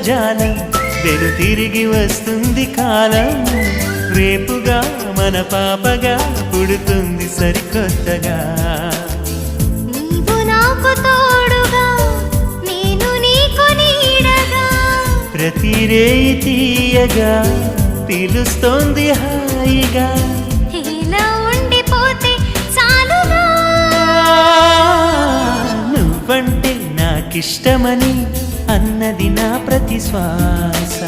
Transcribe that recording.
జాలం వెను తిరిగి వస్తుంది కాలం రేపుగా మన పాపగా పుడుతుంది సరికొత్తగా నీవు నాకు తోడుగా నేను నీకు నీడగా ప్రతి రేయి తీయగా పిలుస్తోంది హాయిగా ఇలా ఉండిపోతే చాలుగా నువ్వంటే నాకిష్టమని అన్నది నా ప్రతి శ్వాస